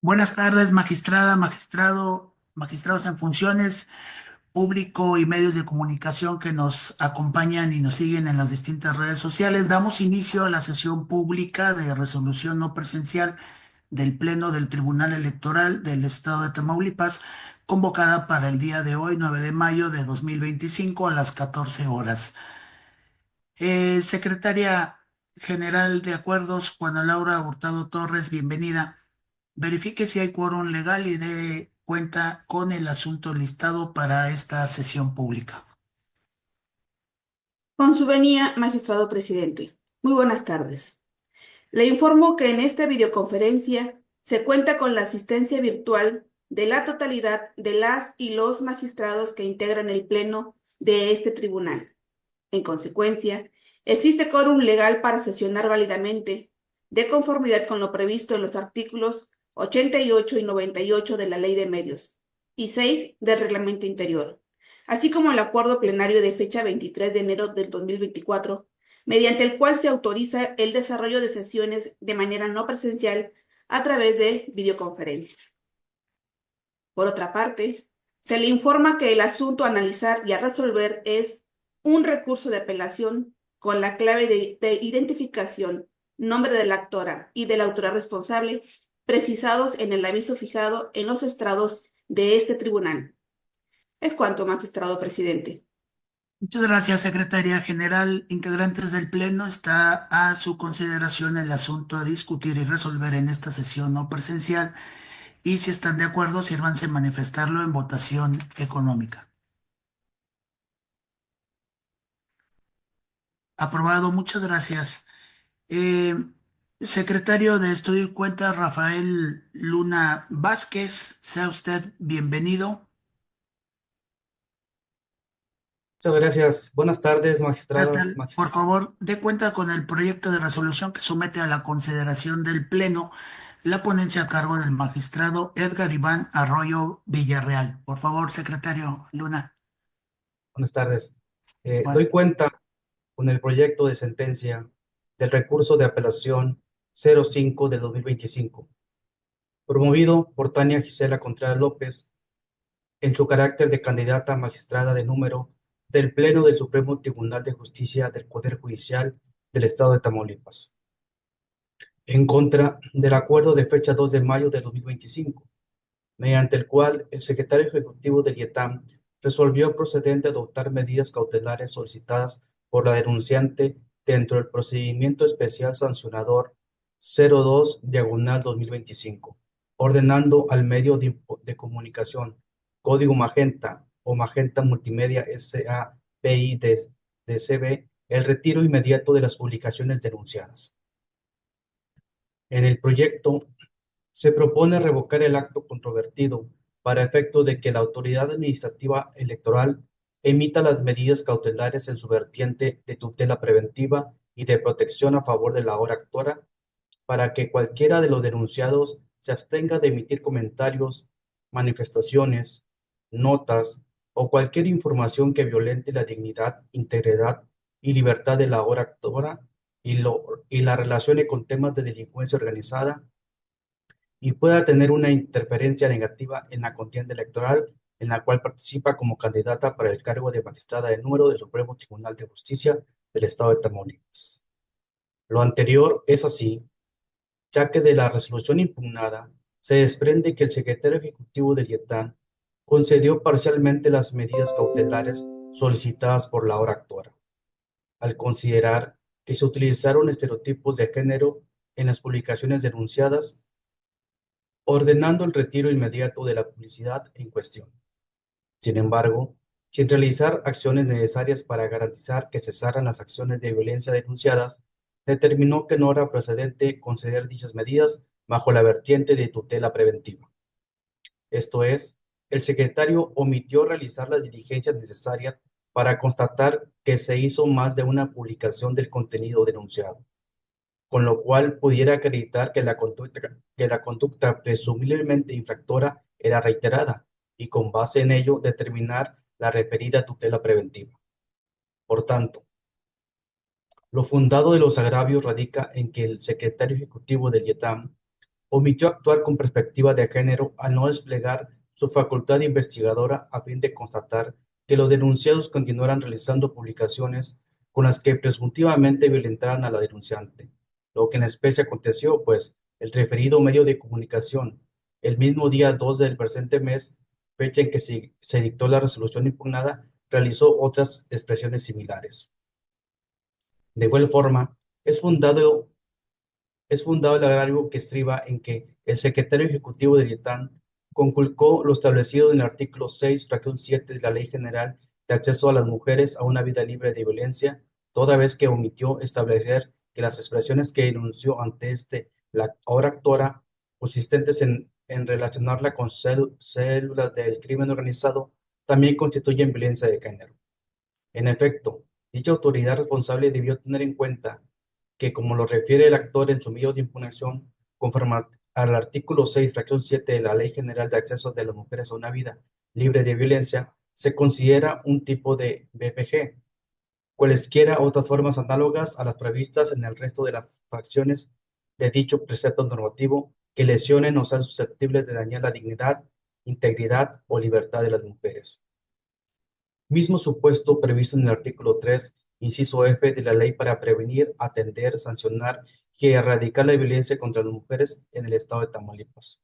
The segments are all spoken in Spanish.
Buenas tardes, magistrada, magistrado, magistrados en funciones, público y medios de comunicación que nos acompañan y nos siguen en las distintas redes sociales. Damos inicio a la sesión pública de resolución no presencial del Pleno del Tribunal Electoral del Estado de Tamaulipas, convocada para el día de hoy, 9 de mayo de 2025 a las 14 horas. Secretaria General de Acuerdos, Juana Laura Hurtado Torres, bienvenida. Verifique si hay quórum legal y dé cuenta con el asunto listado para esta sesión pública. Con su venia, magistrado presidente. Muy buenas tardes. Le informo que en esta videoconferencia se cuenta con la asistencia virtual de la totalidad de las y los magistrados que integran el pleno de este tribunal. En consecuencia, existe quórum legal para sesionar válidamente, de conformidad con lo previsto en los artículos 88 y 98 de la Ley de Medios y 6 del Reglamento Interior, así como el acuerdo plenario de fecha 23 de enero del 2024, mediante el cual se autoriza el desarrollo de sesiones de manera no presencial a través de videoconferencia. Por otra parte, se le informa que el asunto a analizar y a resolver es un recurso de apelación con la clave de identificación, nombre de la actora y de la autora responsable, precisados en el aviso fijado en los estrados de este tribunal. Es cuanto, magistrado presidente. Muchas gracias, Secretaria General. Integrantes del Pleno, está a su consideración el asunto a discutir y resolver en esta sesión no presencial y si están de acuerdo, sírvanse manifestarlo en votación económica. Aprobado, muchas gracias. Eh, Secretario de Estudio y Cuenta, Rafael Luna Vázquez, sea usted bienvenido. Muchas gracias. Buenas tardes, magistradas, Rafael, por magistrados. favor, dé cuenta con el proyecto de resolución que somete a la consideración del Pleno la ponencia a cargo del magistrado Edgar Iván Arroyo Villarreal. Por favor, secretario Luna. Buenas tardes. Bueno, Doy cuenta con el proyecto de sentencia del recurso de apelación 05 del 2025, promovido por Tania Gisela Contreras López en su carácter de candidata a magistrada de número del Pleno del Supremo Tribunal de Justicia del Poder Judicial del Estado de Tamaulipas, en contra del acuerdo de fecha 2 de mayo de 2025, mediante el cual el secretario ejecutivo del IETAM resolvió procedente adoptar medidas cautelares solicitadas por la denunciante dentro del procedimiento especial sancionador 02/2025, ordenando al medio de comunicación Código Magenta o Magenta Multimedia SAPI de CB el retiro inmediato de las publicaciones denunciadas. En el proyecto se propone revocar el acto controvertido para efecto de que la autoridad administrativa electoral emita las medidas cautelares en su vertiente de tutela preventiva y de protección a favor de la hora actora, para que cualquiera de los denunciados se abstenga de emitir comentarios, manifestaciones, notas o cualquier información que violente la dignidad, integridad y libertad de la hora actora y la relacione con temas de delincuencia organizada y pueda tener una interferencia negativa en la contienda electoral en la cual participa como candidata para el cargo de magistrada de número del Supremo Tribunal de Justicia del Estado de Tamaulipas. Lo anterior es así, ya que de la resolución impugnada se desprende que el secretario ejecutivo del IETAN concedió parcialmente las medidas cautelares solicitadas por la hora actora, al considerar que se utilizaron estereotipos de género en las publicaciones denunciadas, ordenando el retiro inmediato de la publicidad en cuestión. Sin embargo, sin realizar acciones necesarias para garantizar que cesaran las acciones de violencia denunciadas, determinó que no era procedente conceder dichas medidas bajo la vertiente de tutela preventiva. Esto es, el secretario omitió realizar las diligencias necesarias para constatar que se hizo más de una publicación del contenido denunciado, con lo cual pudiera acreditar que la conducta presumiblemente infractora era reiterada y con base en ello determinar la referida tutela preventiva. Por tanto, lo fundado de los agravios radica en que el secretario ejecutivo del IETAM omitió actuar con perspectiva de género al no desplegar su facultad investigadora a fin de constatar que los denunciados continuaran realizando publicaciones con las que presuntivamente violentaran a la denunciante. Lo que en especie aconteció, pues, el referido medio de comunicación, el mismo día 2 del presente mes, fecha en que se dictó la resolución impugnada, realizó otras expresiones similares. De igual forma, es fundado el agravio que estriba en que el secretario ejecutivo del IETAN conculcó lo establecido en el artículo 6, fracción 7 de la Ley General de Acceso a las Mujeres a una Vida Libre de Violencia, toda vez que omitió establecer que las expresiones que denunció ante la ahora actora, consistentes en relacionarla con células del crimen organizado, también constituyen violencia de género. En efecto, dicha autoridad responsable debió tener en cuenta que, como lo refiere el actor en su medio de impugnación, conforme al artículo 6, fracción 7 de la Ley General de Acceso de las Mujeres a una Vida Libre de Violencia, se considera un tipo de BPG, cualesquiera otras formas análogas a las previstas en el resto de las fracciones de dicho precepto normativo que lesionen o sean susceptibles de dañar la dignidad, integridad o libertad de las mujeres. Mismo supuesto previsto en el artículo 3, inciso F de la Ley para prevenir, atender, sancionar y erradicar la violencia contra las mujeres en el estado de Tamaulipas,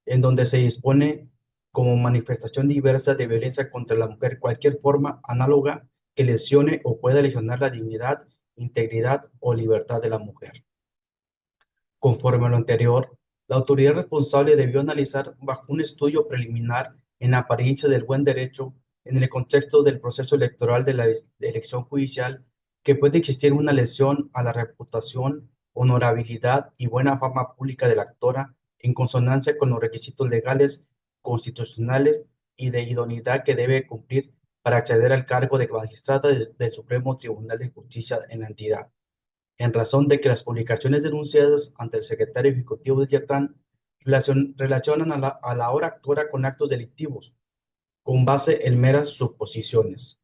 en donde se dispone como manifestación diversa de violencia contra la mujer cualquier forma análoga que lesione o pueda lesionar la dignidad, integridad o libertad de la mujer. Conforme a lo anterior, la autoridad responsable debió analizar bajo un estudio preliminar en apariencia del buen derecho en el contexto del proceso electoral de la elección judicial que puede existir una lesión a la reputación, honorabilidad y buena fama pública de la actora en consonancia con los requisitos legales, constitucionales y de idoneidad que debe cumplir para acceder al cargo de magistrada del Supremo Tribunal de Justicia en la entidad, en razón de que las publicaciones denunciadas ante el secretario ejecutivo de IATAN relacionan a la hora actora con actos delictivos, con base en meras suposiciones.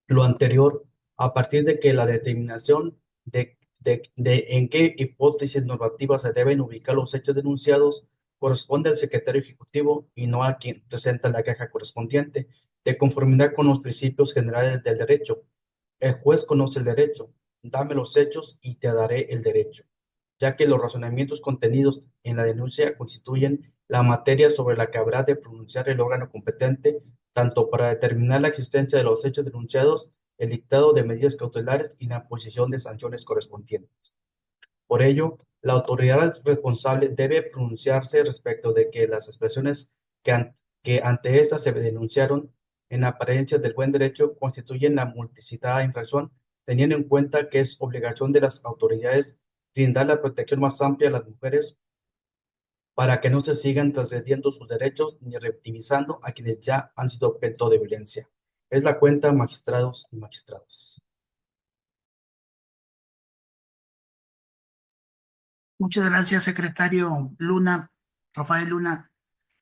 Lo anterior, a partir de que la determinación de en qué hipótesis normativas se deben ubicar los hechos denunciados corresponde al secretario ejecutivo y no a quien presenta la queja correspondiente, de conformidad con los principios generales del derecho. El juez conoce el derecho, dame los hechos y te daré el derecho, ya que los razonamientos contenidos en la denuncia constituyen la materia sobre la que habrá de pronunciar el órgano competente, tanto para determinar la existencia de los hechos denunciados, el dictado de medidas cautelares y la imposición de sanciones correspondientes. Por ello, la autoridad responsable debe pronunciarse respecto de que las expresiones que ante éstas se denunciaron en apariencia del buen derecho constituyen la multicitada infracción, teniendo en cuenta que es obligación de las autoridades brindar la protección más amplia a las mujeres para que no se sigan transgrediendo sus derechos ni revictimizando a quienes ya han sido objeto de violencia. Es la cuenta, magistrados y magistradas. Muchas gracias, secretario Luna, Rafael Luna.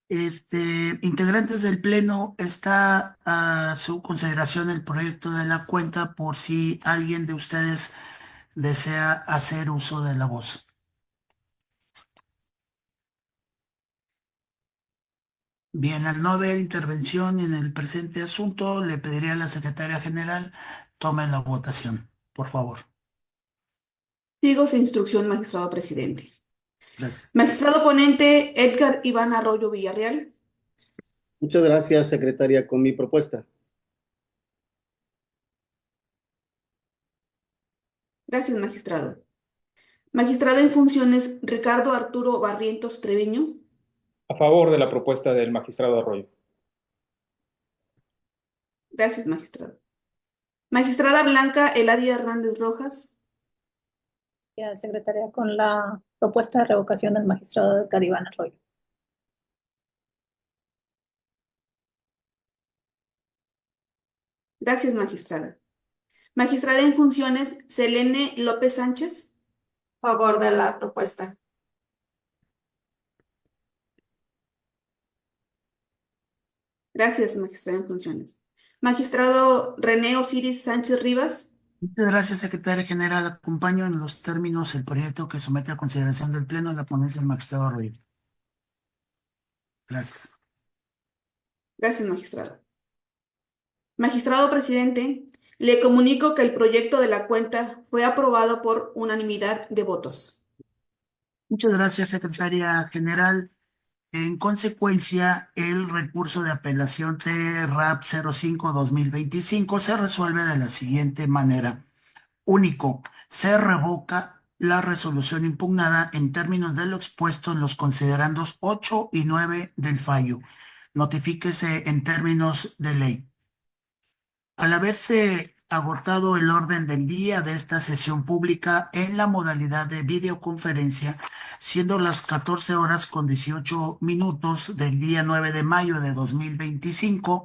Integrantes del Pleno, está a su consideración el proyecto de la cuenta por si alguien de ustedes desea hacer uso de la voz. Bien, al no haber intervención en el presente asunto, le pediría a la secretaria general tome la votación, por favor. Sigo su instrucción, magistrado presidente. Gracias. Magistrado ponente Edgar Iván Arroyo Villarreal. Muchas gracias, secretaria, con mi propuesta. Gracias, magistrado. Magistrado en funciones Ricardo Arturo Barrientos Treviño. A favor de la propuesta del magistrado Arroyo. Gracias, magistrado. Magistrada Blanca Eladia Hernández Rojas. Secretaria, con la propuesta de revocación del magistrado Edgar Iván Arroyo. Gracias, magistrada. Magistrada en funciones Selene López Sánchez. Favor de la propuesta. Gracias, magistrada en funciones. Magistrado René Osiris Sánchez Rivas. Muchas gracias, secretaria general. Acompaño en los términos el proyecto que somete a consideración del Pleno la ponencia del magistrado Arroyo. Gracias. Gracias, magistrado. Magistrado presidente, le comunico que el proyecto de la cuenta fue aprobado por unanimidad de votos. Muchas gracias, secretaria general. En consecuencia, el recurso de apelación TRAP 05-2025 se resuelve de la siguiente manera. Único, se revoca la resolución impugnada en términos de lo expuesto en los considerandos 8 y 9 del fallo. Notifíquese en términos de ley. Al haberse agotado el orden del día de esta sesión pública en la modalidad de videoconferencia, siendo las 14 horas con 18 minutos del día 9 de mayo de 2025,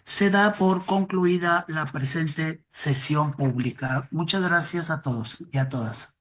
se da por concluida la presente sesión pública. Muchas gracias a todos y a todas.